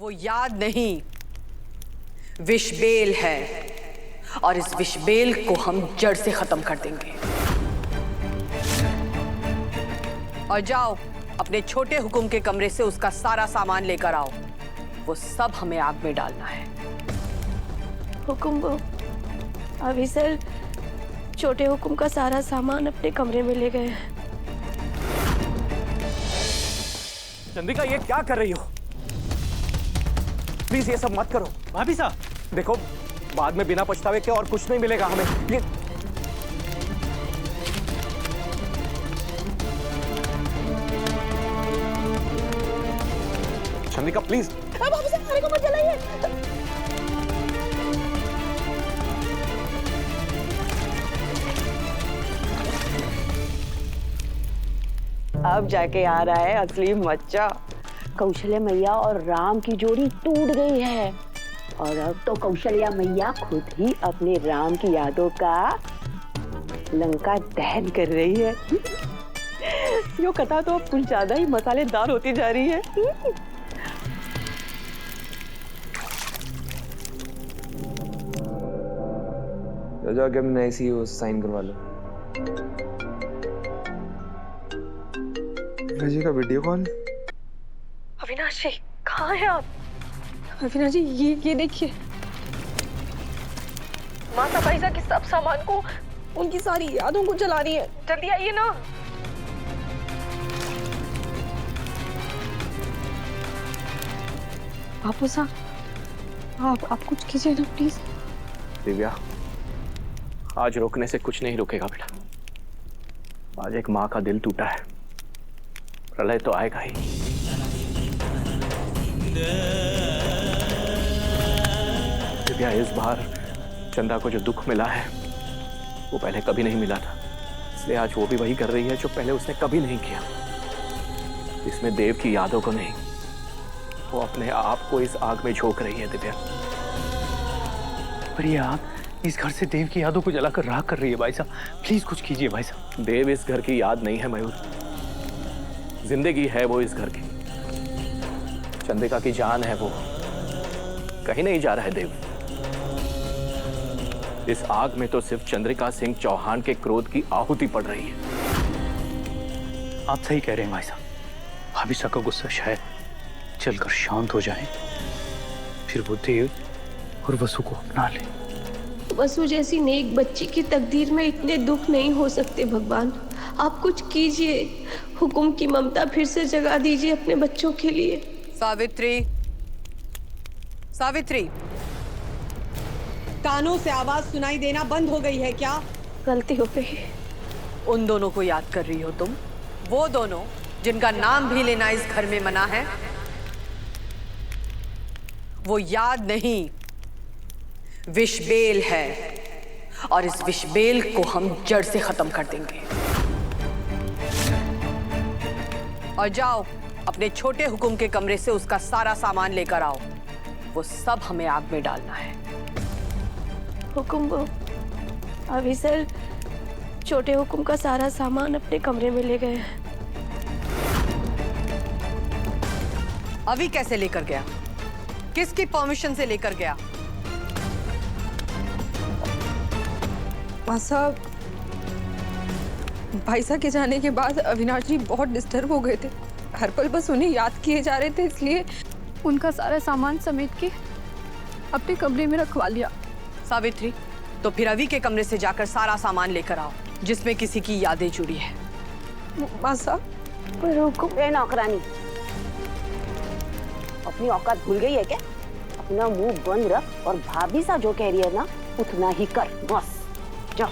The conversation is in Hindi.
वो याद नहीं, विषबेल है और इस विषबेल को हम जड़ से खत्म कर देंगे। और जाओ अपने छोटे हुकुम के कमरे से उसका सारा सामान लेकर आओ, वो सब हमें आग में डालना है। हुकुम वो अभी सर छोटे हुकुम का सारा सामान अपने कमरे में ले गए हैं। चंद्रिका, ये क्या कर रही हो? प्लीज ये सब मत करो। भाभी साहब देखो, बाद में बिना पछतावे के और कुछ नहीं मिलेगा हमें। ये चंद्रिका प्लीज। भाभी साहब खाने को मत जलाइए। अब जाके आ रहा है असली मजा। कौशल्या मैया और राम की जोड़ी टूट गई है और अब तो कौशल्या मैया खुद ही अपने राम की यादों का लंका दहन कर रही है। यो कथा तो अब कुछ ज्यादा ही मसालेदार होती जा रही है। जाके अपने ऐसी वो साइन करवा लो। जी का वीडियो कॉल। अविनाश जी कहाँ हैं आप? अविनाश जी ये देखिए, माता भाईसा के सब सामान को, उनकी सारी यादों को जला रही है। जल्दी आइए ना। बापू साहब आप कुछ कीजिए ना प्लीज। दिव्या, आज रोकने से कुछ नहीं रुकेगा बेटा। आज एक माँ का दिल टूटा है, प्रलय तो आएगा ही। दिव्या, इस बार चंदा को जो दुख मिला है वो पहले कभी नहीं मिला था, इसलिए आज वो भी वही कर रही है जो पहले उसने कभी नहीं किया। इसमें देव की यादों को नहीं, वो अपने आप को इस आग में झोंक रही है। दिव्या, पर ये आग इस घर से देव की यादों को जलाकर राख कर रही है। भाई साहब प्लीज कुछ कीजिए। भाई साहब, देव इस घर की याद नहीं है मयूर, जिंदगी है वो इस घर की। चंद्रिका की जान है वो, कहीं नहीं जा रहा है देव। इस आग में तो सिर्फ चंद्रिका सिंह चौहान के क्रोध की आहुति पड़ रही है। आप सही कह रहे हैं भाई साहब। भाभी साहब का गुस्सा शायद चलकर शांत हो जाए, फिर वो देव और वसु को अपना ले। वसु जैसी नेक बच्ची की तकदीर में इतने दुख नहीं हो सकते भगवान। आप कुछ कीजिए, हुकुम की ममता फिर से जगा दीजिए अपने बच्चों के लिए। सावित्री, सावित्री, कानों से आवाज सुनाई देना बंद हो गई है क्या? गलती हो गई। उन दोनों को याद कर रही हो तुम? वो दोनों जिनका नाम भी लेना इस घर में मना है? वो याद नहीं, विषबेल है और इस विषबेल को हम जड़ से खत्म कर देंगे। और जाओ अपने छोटे हुकुम के कमरे से उसका सारा सामान लेकर आओ, वो सब हमें आग में डालना है। हुकुम वो अभी सर छोटे हुकुम का सारा सामान अपने कमरे में ले गए हैं। अभी कैसे लेकर गया? किसकी परमिशन से लेकर गया? मां साहब, भाईसा के जाने के बाद अविनाश जी बहुत डिस्टर्ब हो गए थे। हर पल बस उन्हें याद किए जा रहे थे, इसलिए उनका सारा सामान समेट के अपने कमरे में रखवा लिया। सावित्री, तो फिर अभी के कमरे से जाकर सारा सामान लेकर आओ जिसमें किसी की यादें जुड़ी है। मां साहब, पर हुकुम है नौकरानी, अपनी औकात भूल गई है क्या? अपना मुंह बंद रख और भाभी सा जो कह रही है ना उतना ही कर, बस जाओ।